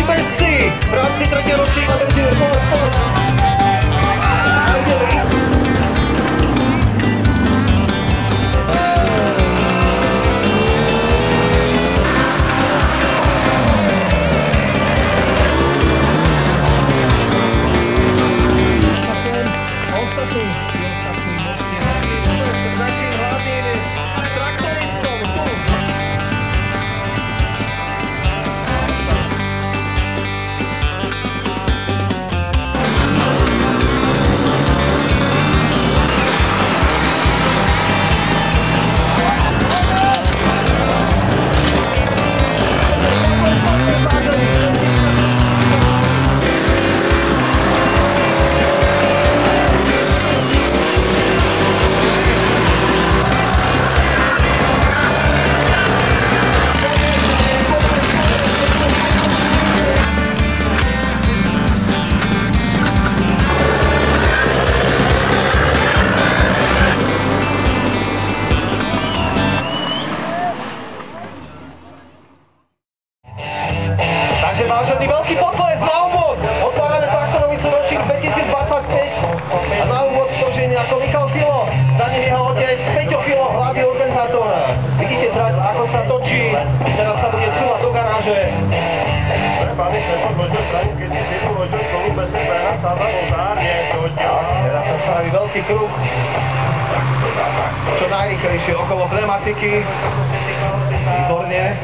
bežci v rámci tretieho ročníka držíme. Poď. A ideme. Takže vážený veľký potles na úvod. Otvárame traktorovicu ročník 2025 a na úvod to ženie ako Michal Filo, za ním jeho otec Peťo Filo, hlavný organizátor. Vidíte trať, ako sa točí, teraz sa bude cúvať do garáže. Pane se podložil stranic, keď si položil spolu bez vypénať sa za vozárne. Teraz sa spraví veľký kruh. Čo najrýchlejšie okolo pneumatiky. Výborne.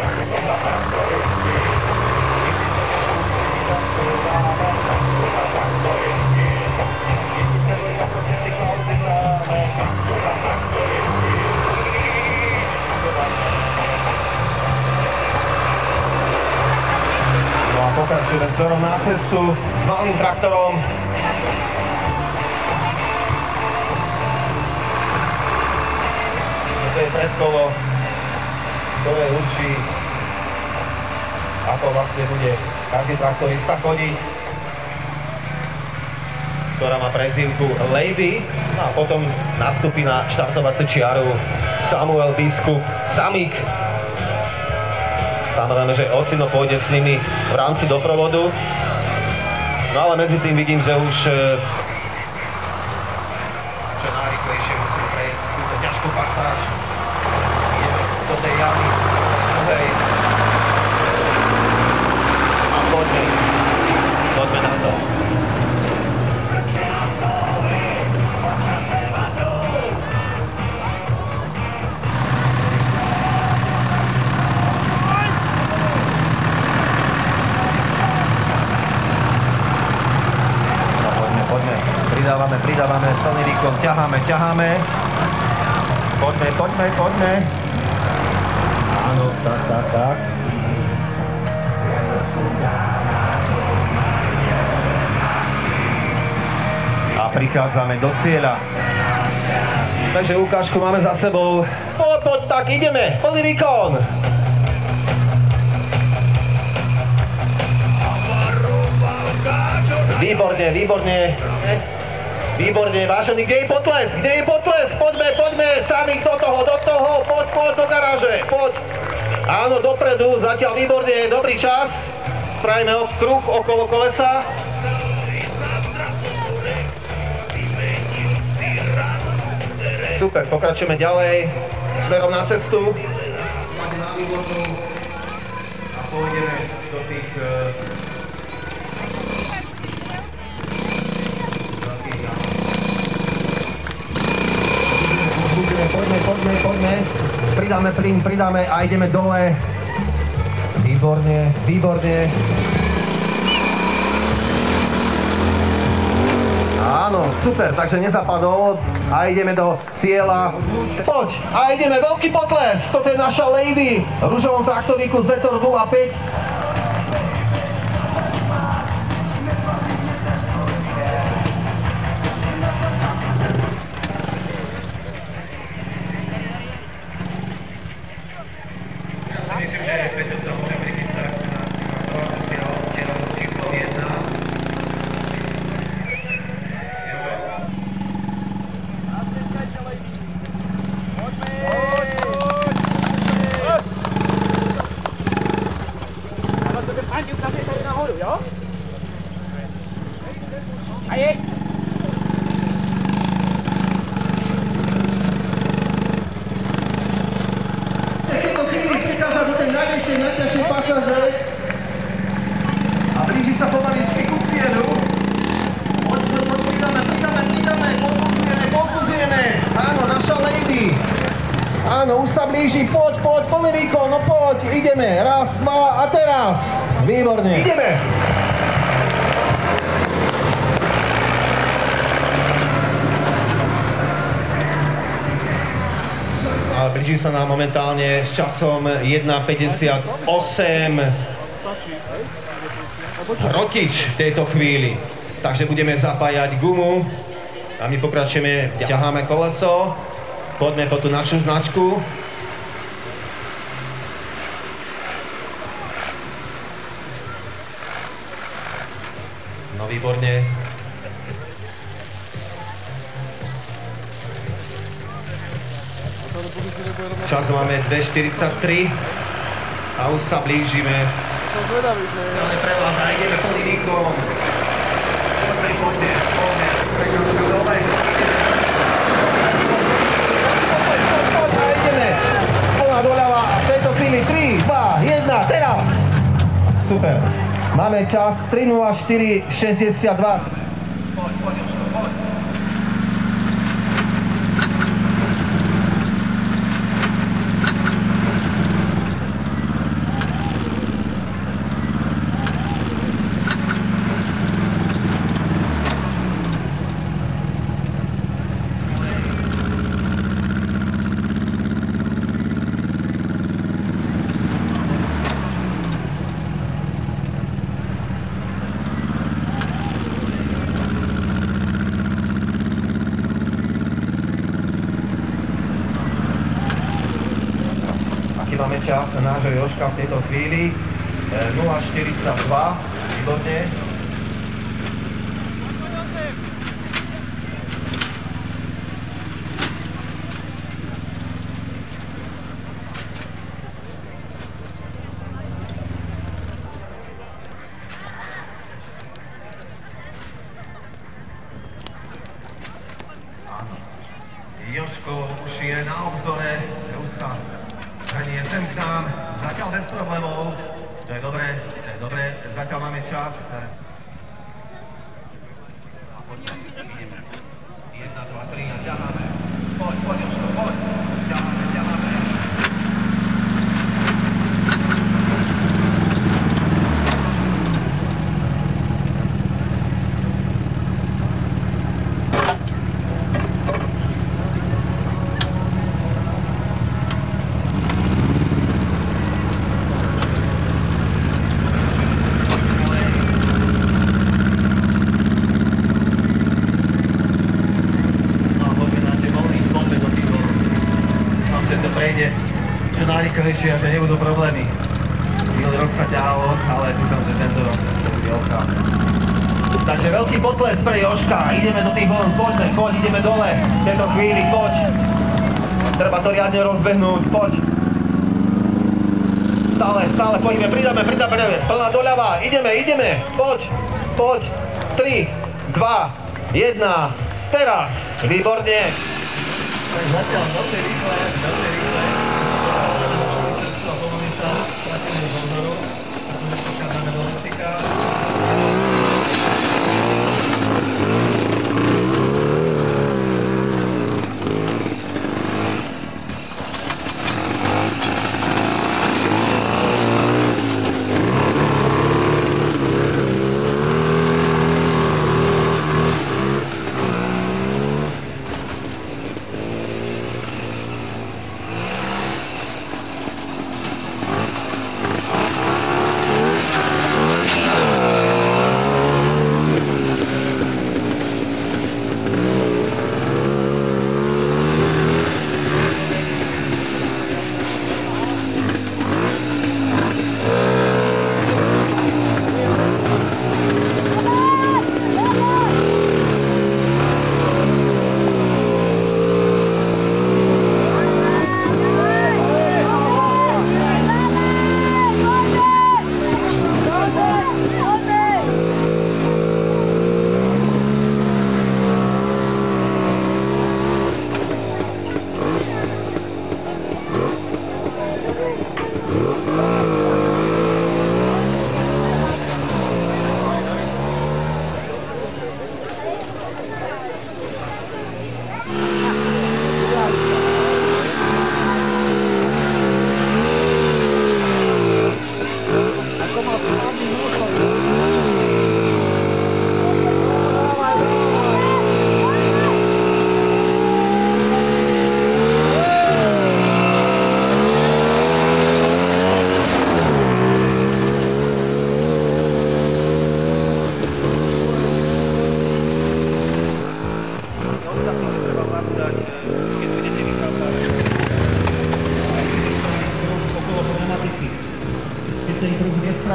Pokračujeme smerom na cestu s malým traktorom. Toto je predkolo, ktoré určí, ako vlastne bude každý traktorista chodiť, ktorá má prezývku Lady. No a potom nastúpi na štartovaciu čiaru Samuel Biskup Samik. Samozrejme, že ocino pôjde s nimi v rámci doprovodu. No ale medzi tým vidím, že už čo najrýchlejšie musím prejsť túto ťažkú pasáž. Ideme do tej jamy. A poďme na to. Pridávame, plný výkon, ťaháme. Poďme. Áno, tak. A prichádzame do cieľa. Takže ukážku máme za sebou. Poď, tak ideme, plný výkon. Výborne, vážený, kde je potles? Poďme, sami do toho, poď do garáže, poď. Áno, dopredu, zatiaľ výborne, dobrý čas. Spravíme kruh okolo kolesa. Super, pokračujeme ďalej, smerom na cestu. A pôjdeme do tých Poďme. Pridáme plyn a ideme dole. Výborne. Áno, super, takže nezapadol a ideme do cieľa. Poď, a ideme, veľký potles. Toto je naša Lady v ružovom traktoríku Zetor 05. najťažšej pasaže. A blíži sa pomaličky ku cieľu. Poď, pridáme, pozbuzujeme. Áno, naša lady. Áno, už sa blíži, poď, plný výkon, no poď, ideme. Raz, dva a teraz. Výborne. Ideme. A blíži sa nám momentálne s časom 1:58 Rotič v tejto chvíli. Takže budeme zapájať gumu a my pokračujeme, ťaháme koleso. Poďme po tú našu značku. No výborne. Čas máme 2:43 a už sa blížime. Ale pre vás nájdeme plný výkon. Poďme. Prekážka dole. A ideme. Plná doľava. V tejto chvíli 3, 2, 1, teraz. Super. Máme čas 3:04:62. Poď. Máme čas nášho Jožka v tejto chvíli 0:42, výborne. Jožko už je na obzore, už sa hrnie sem k nám, zatiaľ bez problémov, to je dobré, zatiaľ máme čas. A poďme, ideme. 1, 2, 3 a ťaháme. Poď, Jožko, poď. Ťaháme. Prejde čo najrýchlejšie a že nebudú problémy. Minulý rok sa ťahalo, ale dúfam, že tento rok to bude OK. Takže veľký potles pre Jožka, ideme do tých vln, poď, ideme dole, v tejto chvíli, poď. Treba to riadne rozbehnúť, poď. Stále, poďme, pridáme, plná doľava, ideme, poď. 3, 2, 1, teraz, výborne. Zatiaľ veľmi rýchle. Pomaly sa, stratíme z obzoru, pretože pochádzame do Mexika.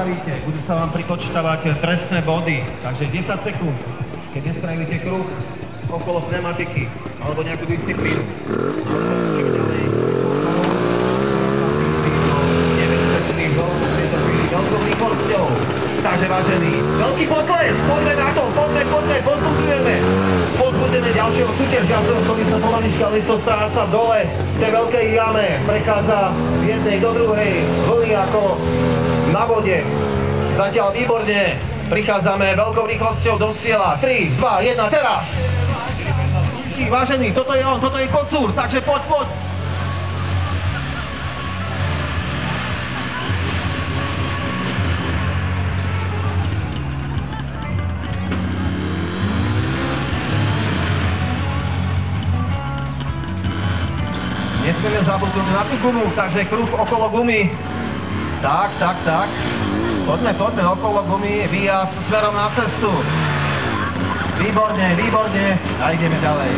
nespravíte, budú sa vám pripočítavať trestné body, takže 10 sekúnd, keď nespravíte kruh okolo pneumatiky alebo nejakú disciplínu. Nebezpečný gól v tejto chvíli veľkou rýchlosťou. Takže vážení, veľký potles, poďme na to, poďme, pozbudzujeme ďalšieho súťažiaceho, ktorý sa pomalička listo stráca dole v tej veľkej jame, prechádza z jednej do druhej vlny ako na vode. Zatiaľ výborne, prichádzame veľkou rýchlosťou do cieľa. 3, 2, 1, teraz! Vážení, toto je on, toto je Kocúr, takže poď! Nesmieme zabudnúť na tú gumu, takže kruh okolo gumy. Tak. Poďme okolo gumy, výjazd smerom na cestu. Výborne. A ideme ďalej.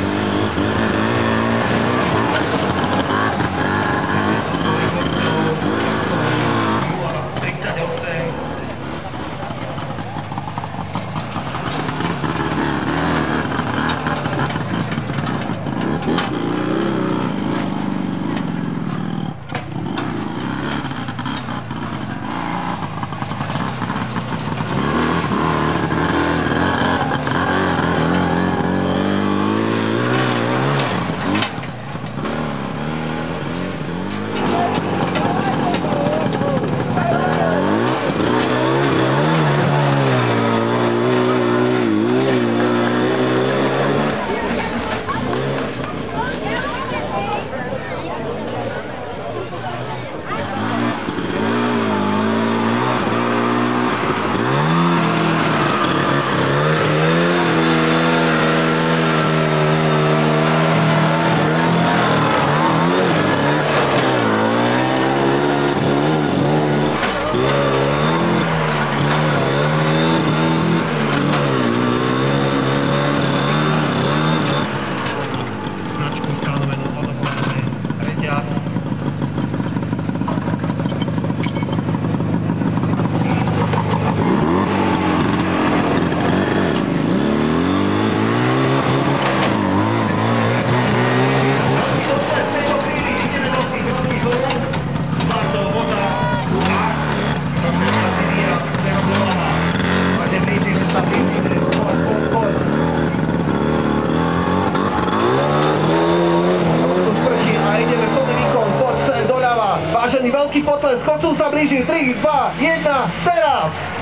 Vážený, veľký potles, Kocúr sa blíži, 3, 2, 1, teraz!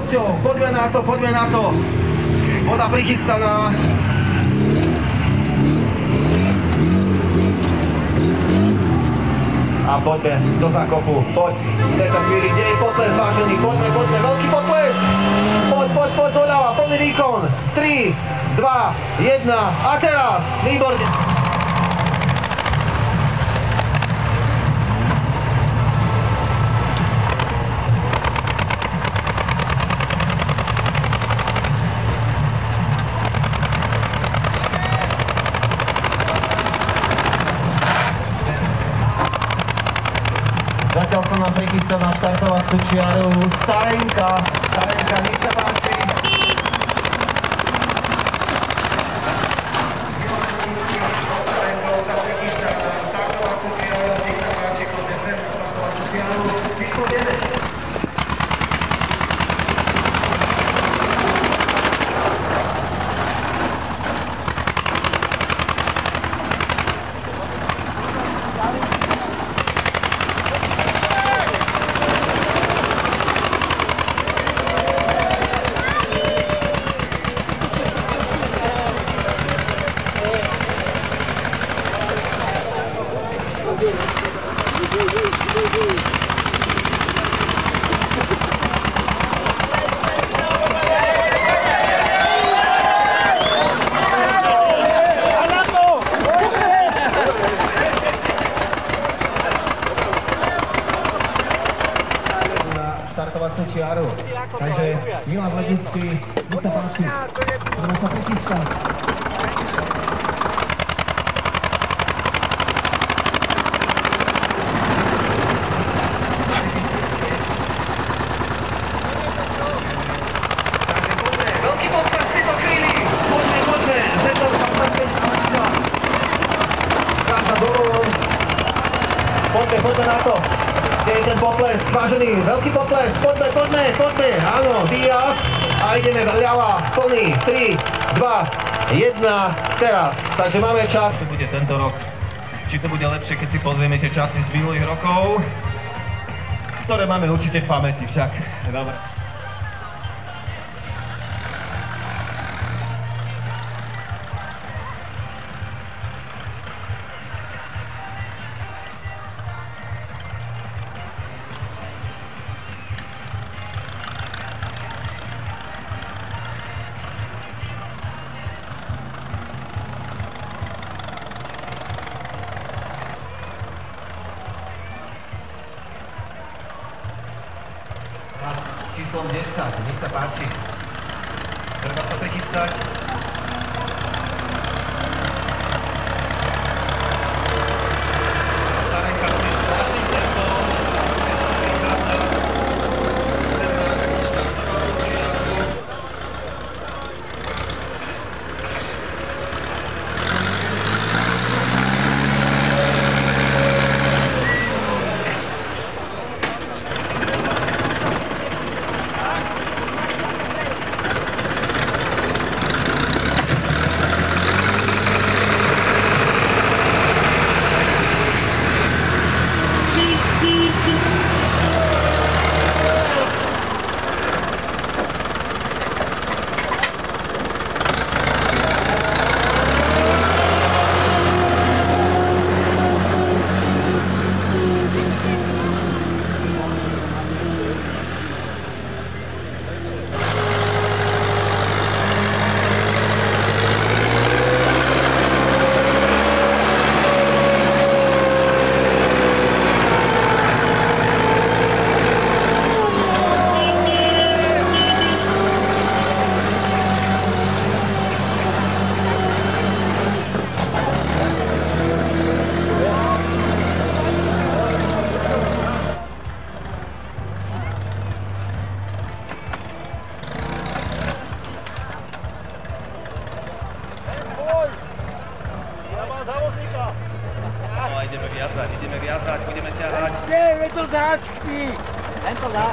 hosťov. Poďme na to, poďme na to. Voda prichystaná. A poďme do zákopu. Poď. V tejto chvíli, kde je potles, vážený. Poďme, poďme. Veľký potles. Poď doľava. Plný výkon. 3, 2, 1. A teraz. Výborne. Zatiaľ sa nám prichystá na štartovaciu čiaru Starenka, nech sa páči. Starenkou sa prichystá na štartovaciu čiaru, nech sa páči, poďme sem na štartovaciu čiaru, číslo 9. Štartovaciu čiaru. Takže Milan Lednický, nech sa páči, budeme sa prichystať. Veľký potles v tejto chvíli. Poďme. Zetor 25 značka. Dá sa dolov. Poďme na to. Kde je ten potles, vážený, veľký potles, poďme, áno, Diaz a ideme vľava, plný, 3, 2, 1, teraz, takže máme čas. Bude tento rok, či to bude lepšie, keď si pozrieme tie časy z minulých rokov, ktoré máme určite v pamäti však. Dobre. Číslom 10, nech sa páči. Treba sa prichystať. Starenka s tým zvláštnym tempom. Ešte prichádza sem na štartovaciu čiaru. ideme viazať, budeme ťahať. Je to záčky. Tento dá.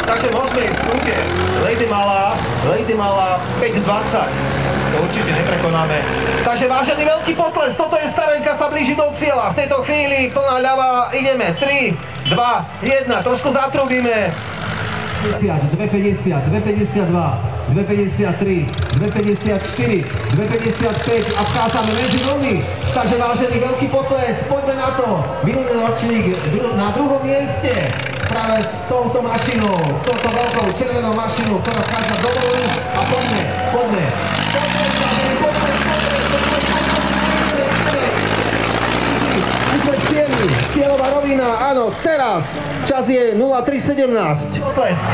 Takže môžeme ísť kľudne. Lady mala 5:20. To určite neprekonáme. Takže vážený veľký potles, toto je Starenka, sa blíži do cieľa. V tejto chvíli plná ľava, ideme. 3, 2, 1, trošku zatrubíme. 250, 252, 253, 254, 255 a vkázame medzi vlny. Takže vážený veľký potles, poďme na to. Minulý ročník na druhom mieste. Práve s touto mašinou, s touto veľkou červenou mašinou, ktorá vchádza do vlny a poďme. My sme v cieli, cieľová rovina, áno, teraz. Čas je 03:17. Potlesk.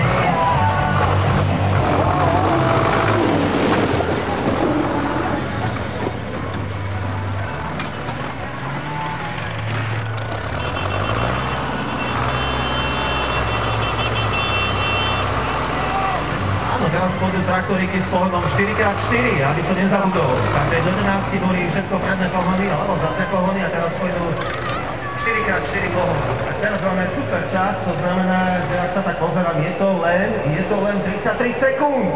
Teraz pôjdu traktoríky s pohľadom 4x4, aby som nezabudol. Takže do 11 boli všetko predné pohony, alebo zadné pohony a teraz pôjdu 4x4 pohony. A teraz máme super čas, to znamená, že ak sa tak pozerám, je to len 33 sekúnd.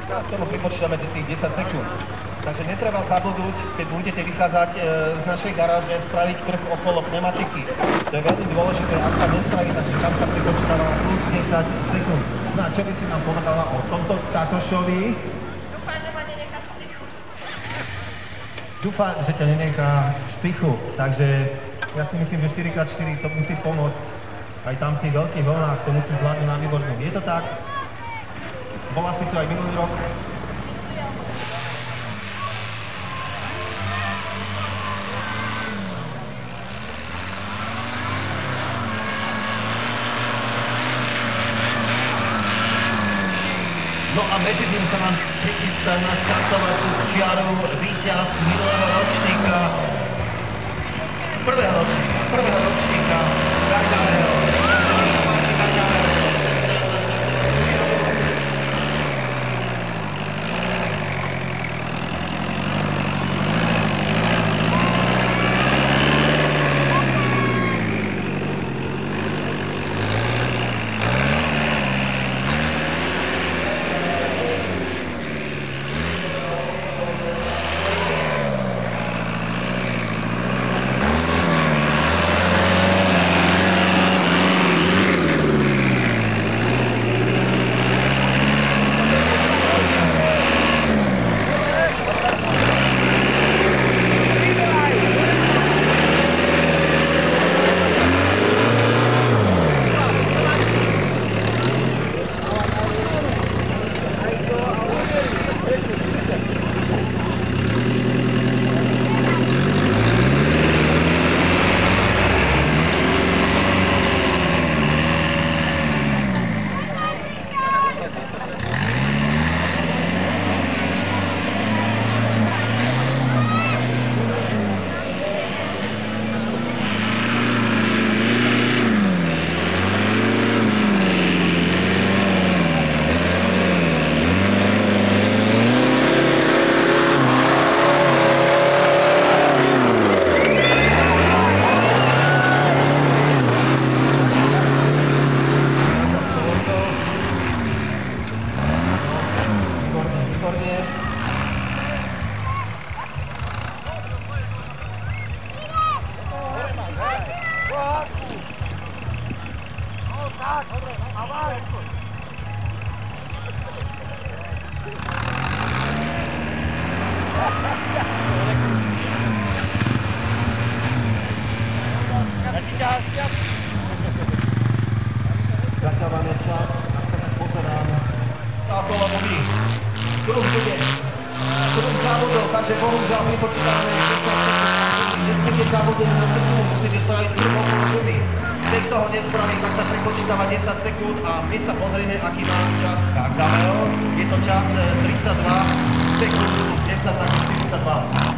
K tomu pripočítame tých 10 sekúnd. Takže netreba zabudnúť, keď budete vychádzať z našej garáže, spraviť kruh okolo pneumatiky. To je veľmi dôležité, ak sa nespraví, takže tam sa pripočítava plus 10 sekúnd. No a čo by si nám povedala o tomto Kakošovi? Dúfam, že ťa nenechá štychu. Takže ja si myslím, že 4x4 to musí pomôcť. Aj tam v tých veľkých vlnách to musí zvládnuť na výbornú. Je to tak? Bola si tu aj minulý rok? No a medzi tým sa nám prichystá na časovaciu čiaru víťaz minulého ročníka. Prvého ročníka Gargamero. Zatiaľ máme čas, ak sa tak pozerám. Táto lobby. Kruh bude. Kruh závodov, takže bohužiaľ my počítame 10 sekúnd. Nesmiete závodení na sekúndu, musíte spraviť kruh okolo gumy. Keď toho nespraví, tak sa prepočítava 10 sekúnd a my sa pozrieme, aký má čas Gargamel. Je to čas 32 sekúnd, 10 na 42.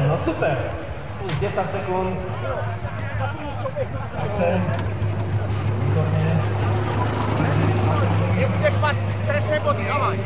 No super, už 10 sekúnd. 8. Výborne. Nebudeš mať trestné body, dávaj.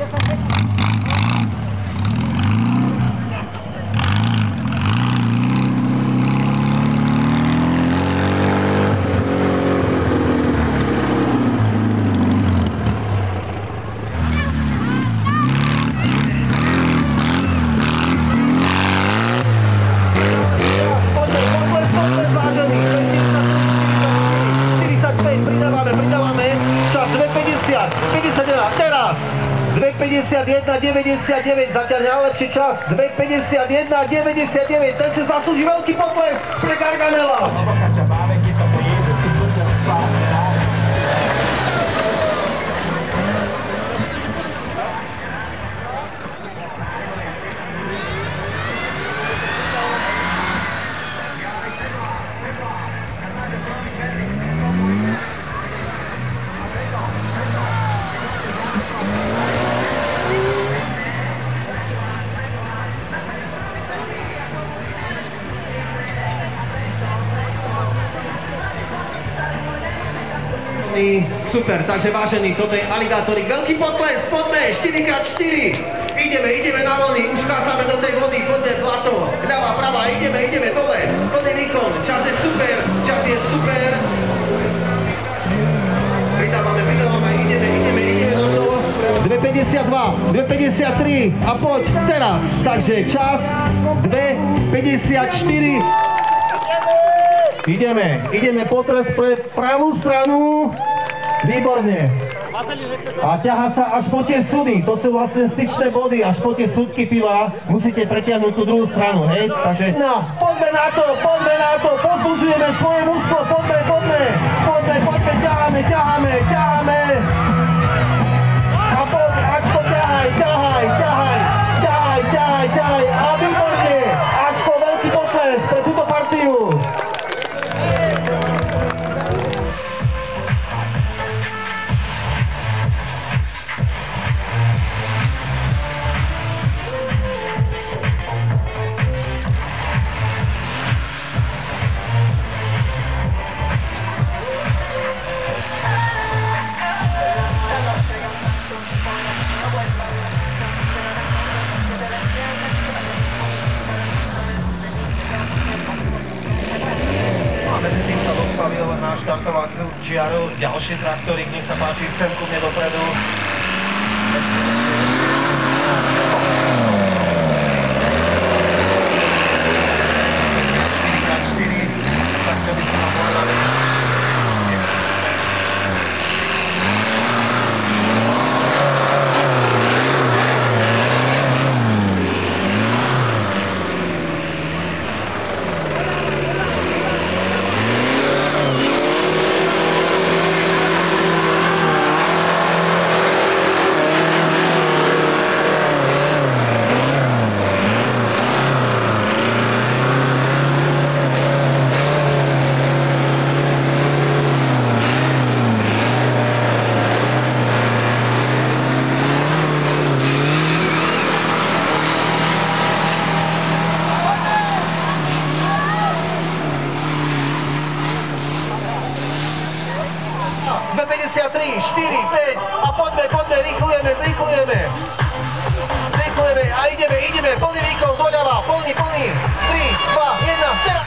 Teraz 2:51:99, zatiaľ najlepší čas 2:51:99, ten si zaslúži veľký potlesk pre Gargamela. Super, takže vážení, toto je aligátorik. Veľký potles, poďme, 4x4. Ideme na vlny, už cházame do tej vody, poďme plato, ľava, prava, ideme dole, plný výkon, čas je super, Pridávame, ideme na to. 2:52, 2:53 a poď teraz, takže čas 2:54. Ideme potres pre pravú stranu. Výborne. A ťahá sa až po tie sudy, to sú vlastne styčné body, až po tie súdky piva musíte pretiahnuť tú druhú stranu, hej? Takže, no, poďme na to, pozbudzujeme svoje mužstvo, poďme, ťaháme. A poď, Ačko, ťahaj, a výborne, Ačko, veľký potles pre túto partiu. Na štartovaciu čiaru ďalší traktorík, nech sa páči, sem ku mne dopredu. A poďme, rýchlujeme. Zrýchlujeme a ideme, plný výkon, doľava, plný. 3, 2, 1, teraz!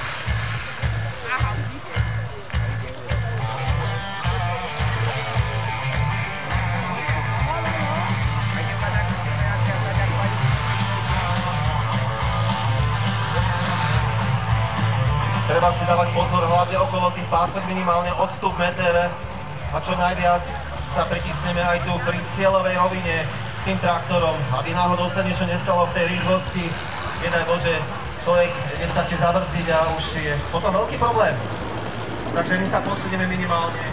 Treba si dávať pozor, hlavne okolo tých pások, minimálne odstup meter a čo najviac sa pritisneme aj tu pri cieľovej rovine tým traktorom, aby náhodou sa niečo nestalo v tej rýchlosti. Nedaj Bože, človek nestačí zabrzdiť a už je potom veľký problém. Takže my sa posunieme minimálne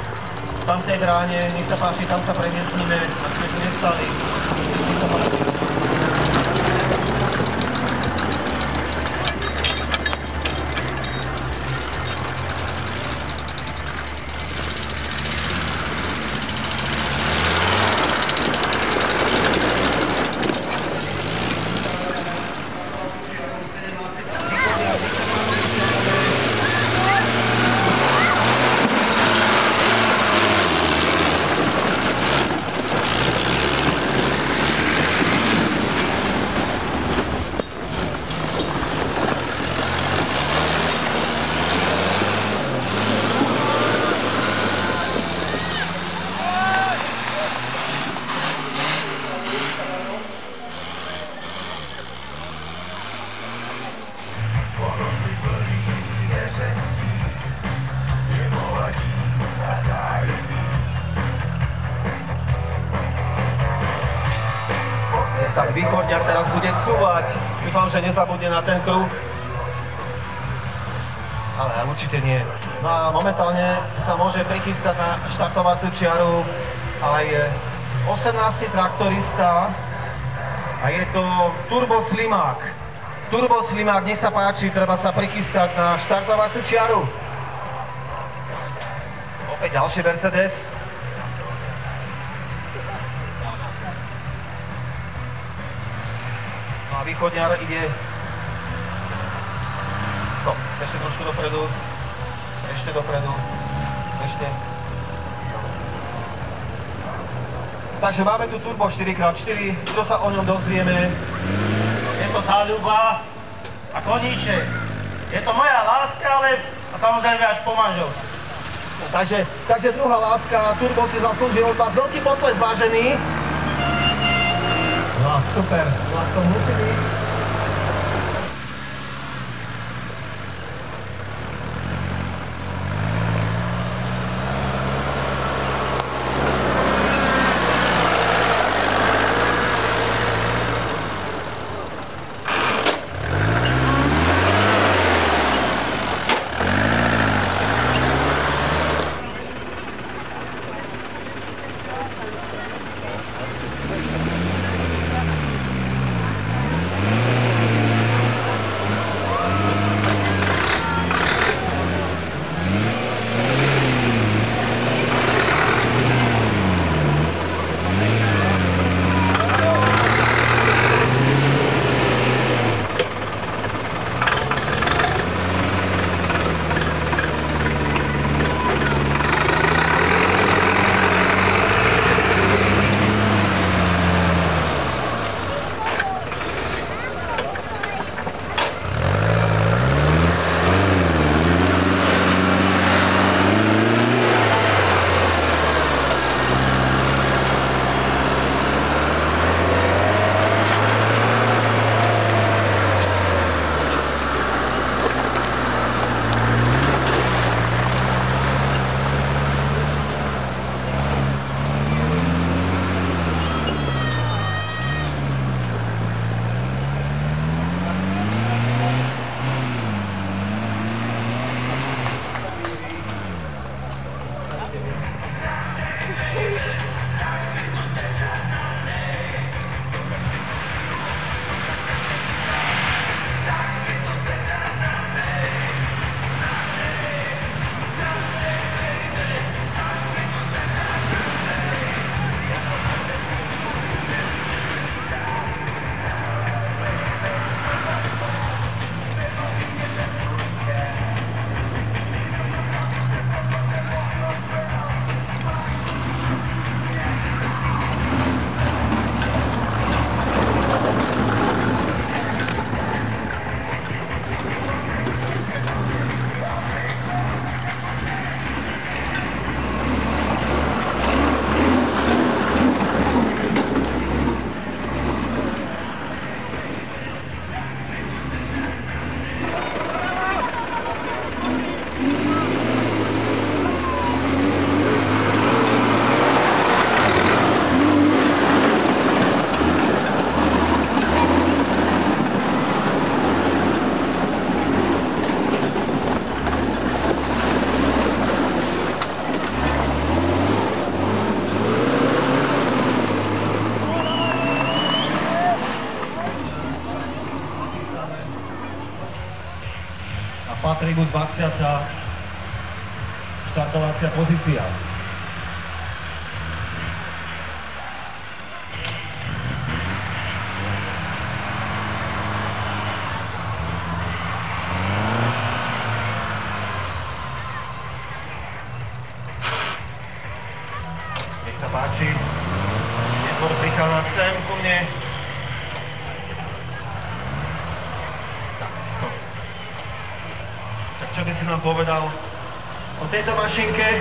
tam v tej bráne, nech sa páči, tam sa premiesnime, aby sme tu nestali. Tak východňar teraz bude cúvať. Dúfam, že nezabudne na ten kruh. Ale určite nie. No a momentálne sa môže prichystať na štartovaciu čiaru aj 18. traktorista a je to Turbo Slimák. Turbo Slimák, nech sa páči, treba sa prichystať na štartovaciu čiaru. Opäť ďalší Mercedes. No a východňar ide... Stop, ešte trošku dopredu. Ešte dopredu. Ešte. Takže máme tu Turbo 4x4. Čo sa o ňom dozvieme? Je to záľuba a koníček. Je to moja láska, ale samozrejme až po manželstve. Takže druhá láska, Turbo si zaslúžil od vás veľký potles, vážený. No super, vás to musí byť. patrí mu 20. štartovacia pozícia. Nech sa páči. Netvor prichádza sem ku mne. Tak čo by si nám povedal o tejto mašinke?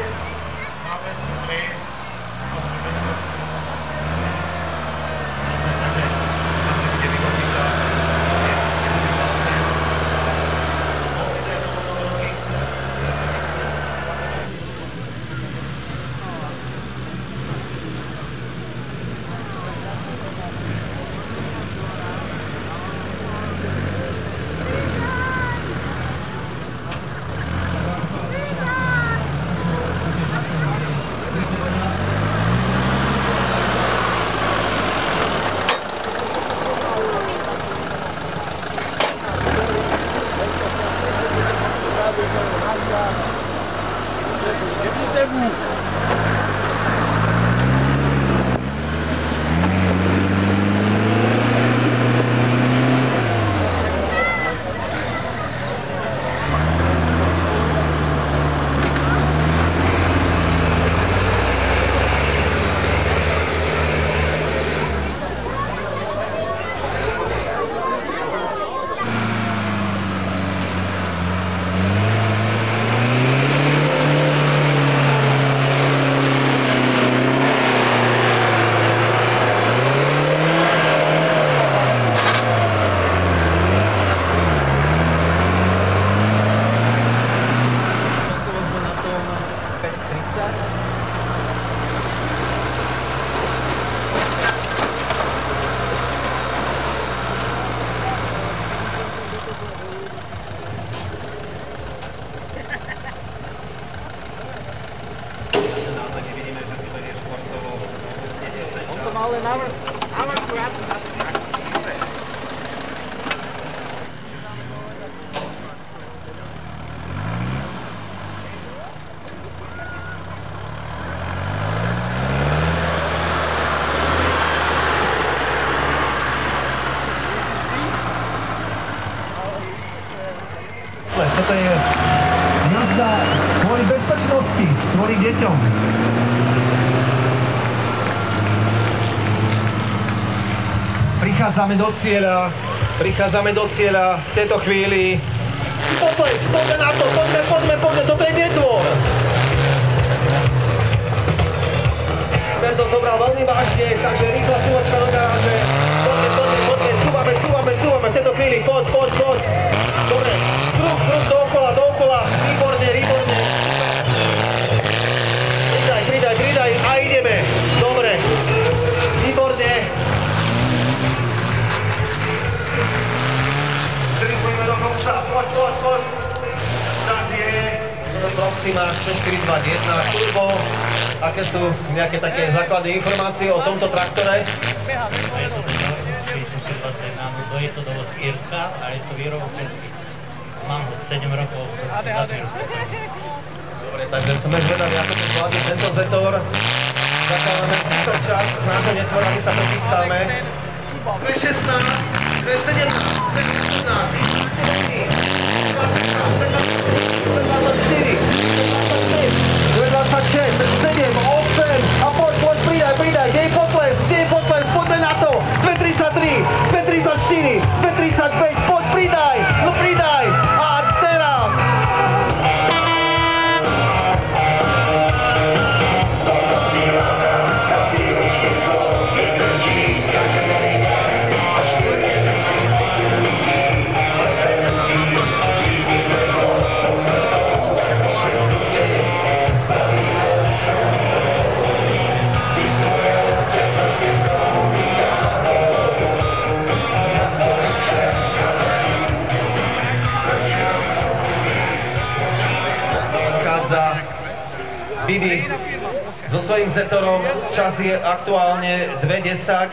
Toto je jazda kvôli bezpečnosti, kvôli deťom. Prichádzame do cieľa v tejto chvíli. Potles, poďme na to, poďme, toto je netvor. Ten to zobral veľmi vážne, takže rýchla cúvačka do garáže. Poďme, cúvame v tejto chvíli, poď. Dobre, kruh dookola, výborne. Pridaj a ideme. Dobre, výborne. Drifujeme do konca, poď. Čas je Proxima 6421 turbo. Aké sú nejaké také základné informácie o tomto traktore? Je to dovozz Írska a je to výrobok český. Mám ho 7 rokov, som si dávne rozpočal. Dobre, takže sme zvedaví, ako to zvládne tento Zetor. Zakávame super čas nášho netvora, my sa prechystáme. 2.16, 2.17, 2.26, 7, 8 a poď, pridaj, kde je potles, poďme na to, 2.33, 2.34, 2.35, poď, pridaj, a teraz! Bibi so svojím Zetorom, čas je aktuálne 2.10.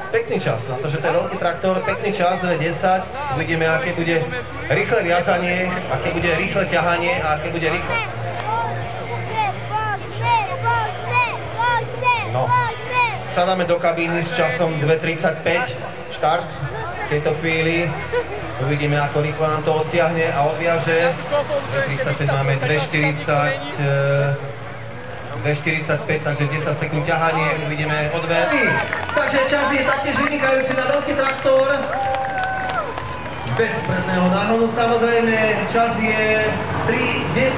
pekný čas, na to, že to je veľký traktor, pekný čas, 2.10. Uvidíme, aké bude rýchle viazanie, aké bude rýchle ťahanie a aké bude rýchle. No, sadáme do kabíny s časom 2.35, štart v tejto chvíli. Uvidíme, ako rýchlo nám to odtiahne a odviaže. 2.35 máme 2.45, takže 10 sekúnd ťahanie, uvidíme odver. Takže čas je taktiež vynikajúci na veľký traktor. Bez predného náhonu samozrejme, čas je 3.10,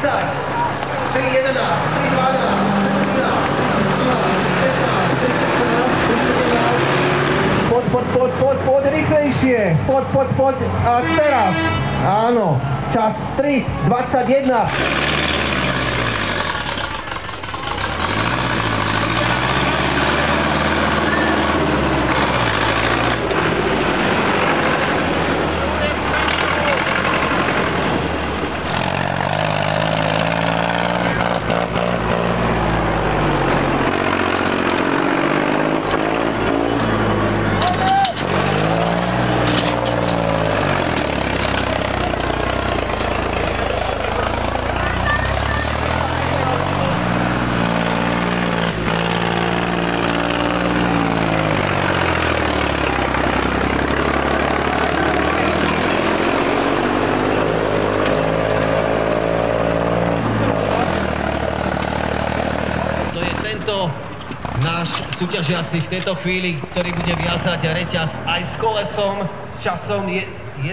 3.11, 3.12, 3.14, 3.15, 3.16, 3.17. Poď rýchlejšie, poď, a teraz, áno, čas 3.21. Náš súťažiaci v tejto chvíli, ktorý bude viazať reťaz aj s kolesom, s časom 1.59.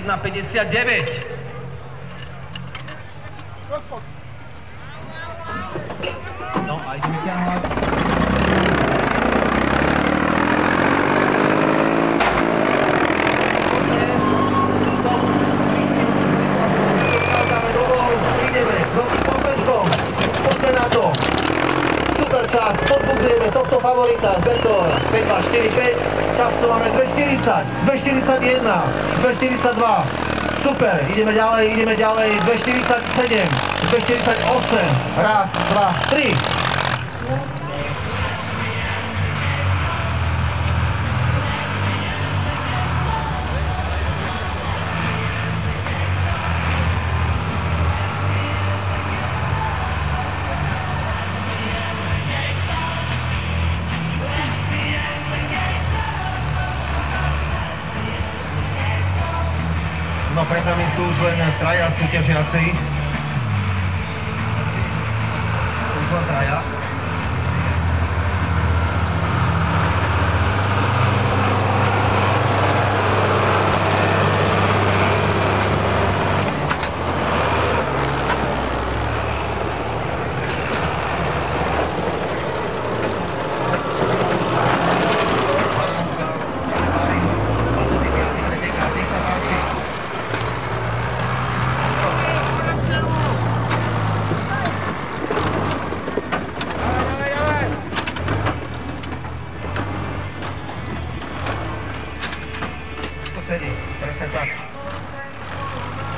No a ideme ťahať. Stop. Dochádzame dovol, ideme s veľkým potleskom. Poďme na to. Super čas, pozbudzujeme tohto favorita, Zetor 5.2.45, čas tu máme 2.40, 2.41, 2.42, super, ideme ďalej, 2.47, 2.48, raz, dva, tri. No pred nami sú už len traja súťažiaci. Už len traja. Sedí, presne tak.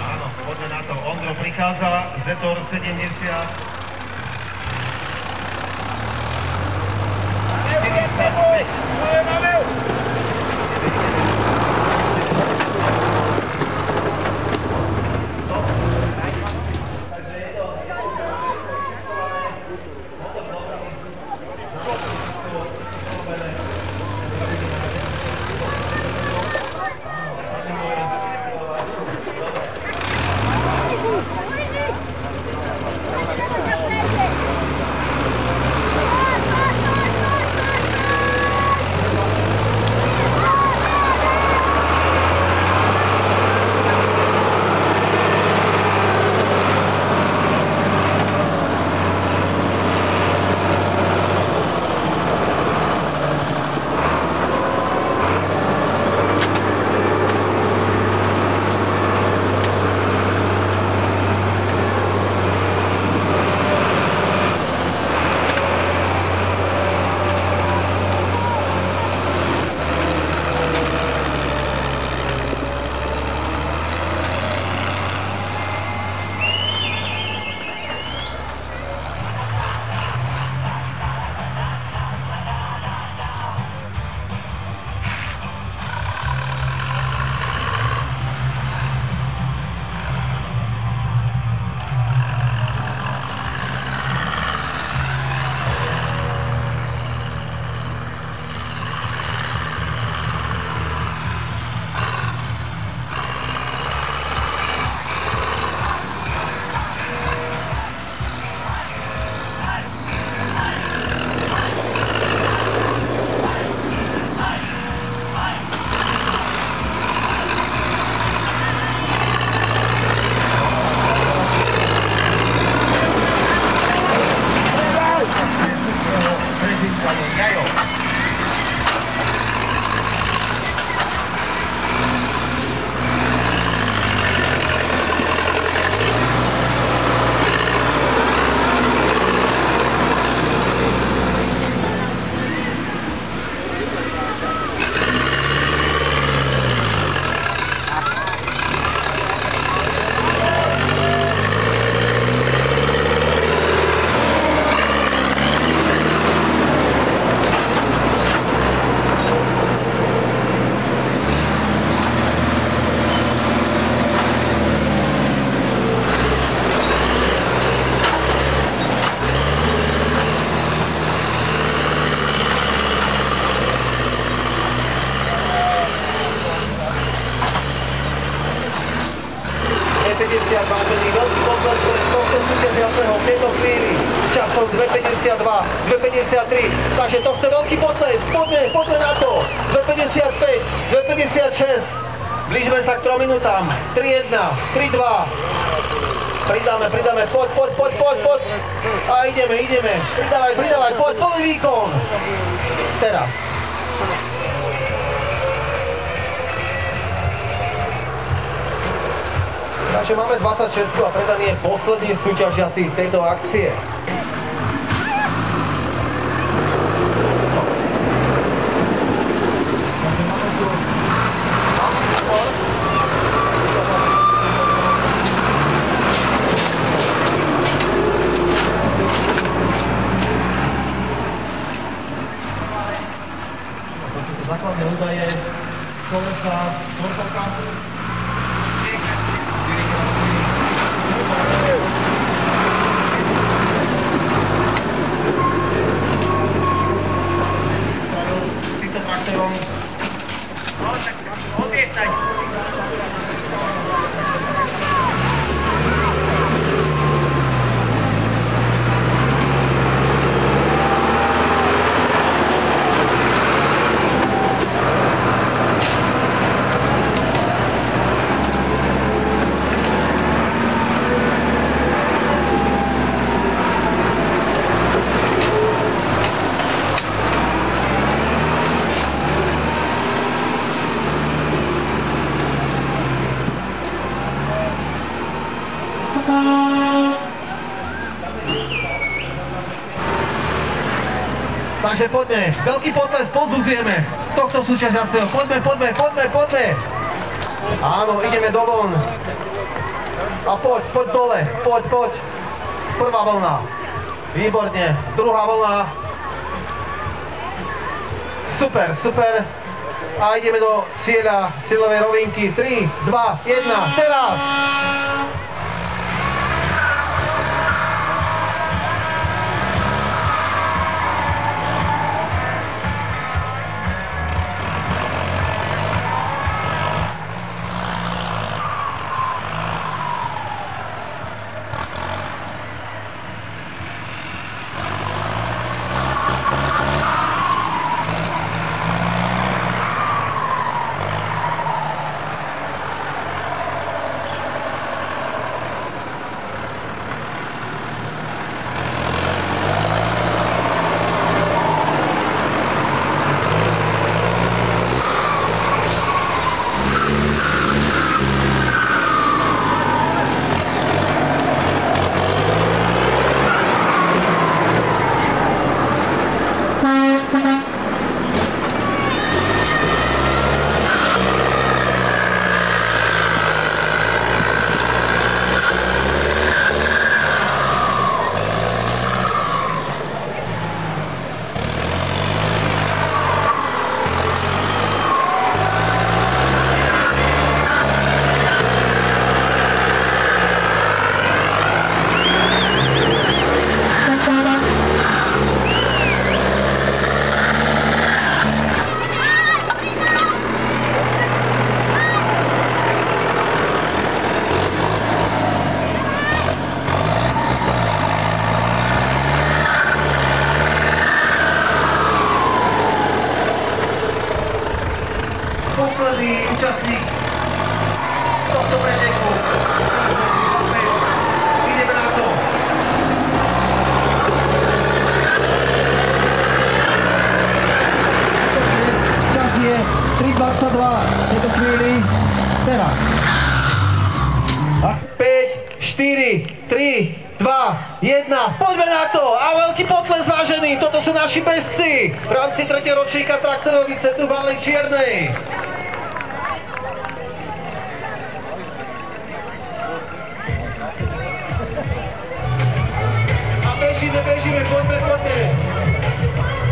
Áno, poďme na to. Ondro prichádza, Zetor 70. 45. Tomášov 2,52, 2,53, takže to chce veľký potles, poďme na to, 2,55, 2,56, blížime sa k 3 minútám, 3,1, 3,2, pridáme, poď, a ideme, pridávaj, poď, plný výkon, teraz. Takže máme 26 a predaný je posledný súťažiaci tejto akcie. Základné údaje, kolesa, štvorkolka. Týmto traktorom. No, tak odjechtaj. Takže poďme, veľký potles, pozbudzujeme tohto súťažiaceho, poďme. Áno, ideme dovon. A poď dole, poď. Prvá vlna, výborne, druhá vlna. Super. A ideme do cieľovej rovinky, 3, 2, 1, teraz! Posledný účastník tohto preteku. Ideme na to. Čas je 3:22 v tejto chvíli. Teraz. 5, 4, 3, 2, 1. Poďme na to! A veľký potles, vážený. Toto sú naši bežci v rámci 3. ročníka Traktorovice tu v Malej Čiernej. Bežíme, poďme.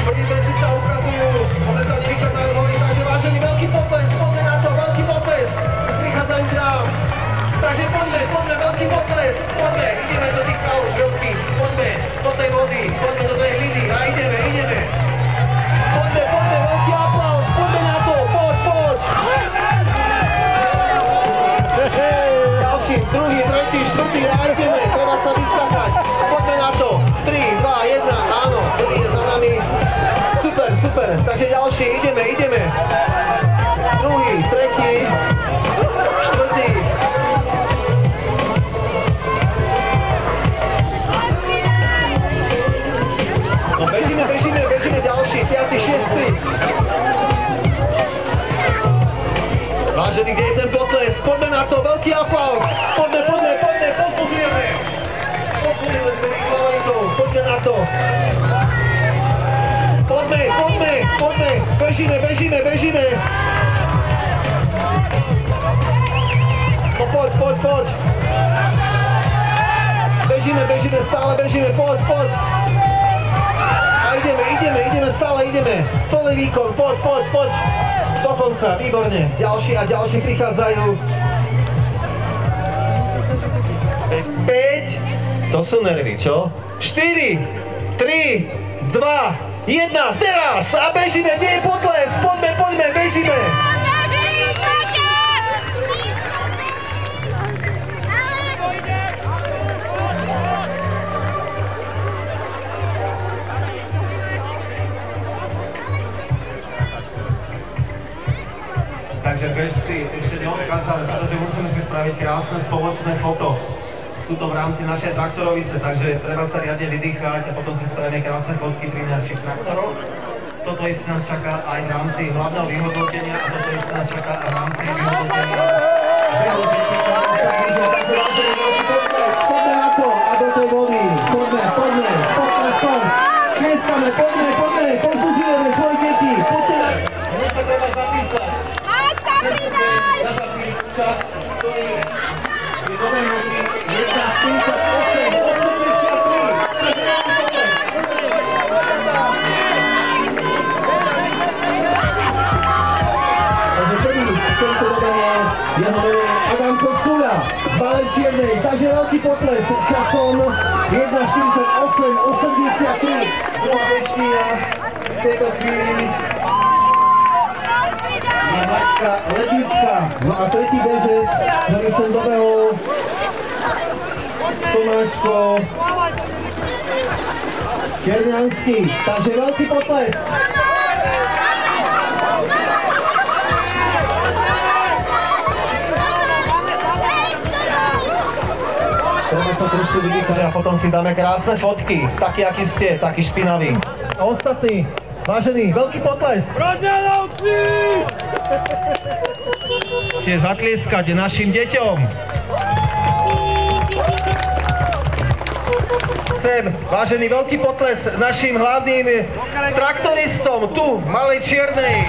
První veci sa ukazujú, momentálne vychádzajú hory, takže vážený, veľký potles, poďme na to, veľký potles, prichádzajú k nám. Takže poďme, veľký potles, poďme, ideme do tých kauč veľkých, poďme do tej vody, poďme do tej hliny a ideme. Poďme, veľký aplauz, poďme na to, poď. Ďalší, druhý, tretí, štvrtý a ideme, treba sa vyskakať. Poďme na to, 3, 2, ďalší, ideme. Druhý, tretí, štvrtý. No bežíme ďalší, piatý, šiestý. Vážený, kde je ten potles? Poďme na to, veľký aplauz. Poďme, pozbudujeme. Pozbudujeme svojich favoritov, poďme na to. Poďme, bežíme. No poď. Bežíme, stále bežíme, poď. A ideme, stále ideme. Plný výkon, poď. Dokonca, výborne. Ďalší a ďalší prichádzajú. 5, to sú nervy, čo? 4, 3, 2, 1, teraz! A bežíme, nie je potles! Poďme, bežíme! Takže bežci ešte neodchádzame, pretože musíme si spraviť krásne spoločné foto. Tuto v rámci našej traktorovice, takže treba sa riadne vydýchať a potom si spravíme krásne fotky pri našich traktoroch. Toto isté nás čaká aj v rámci hlavného vyhodnotenia a toto isté nás čaká aj v rámci vyhodnotenia. Takže vážený veľký potles, poďme na to a do tej vody. Poďme, potlesom. Tlieskame, poďme, pozbudzujeme svoje deti. Poďte na... Hneď sa treba zapísať. Na zapís čas, ktorý je dobehnutý 1:43. Jeho meno je Adam Kosula z Malej Čiernej, takže veľký potles časom 1:48,83. Druhá väčšina v tejto chvíli je Maťka Lednická. No a tretí bežec, ktorý sem dobehol, Tomáško Černianský, takže veľký potles. Treba sa trošku vydýchať a potom si dáme krásne fotky, taký aký ste, taký špinavý. A ostatní, vážení, veľký potles. Prodelovci! Ešte zatlieskať našim deťom. Sem, vážený, veľký potles našim hlavným traktoristom tu v Malej Čiernej.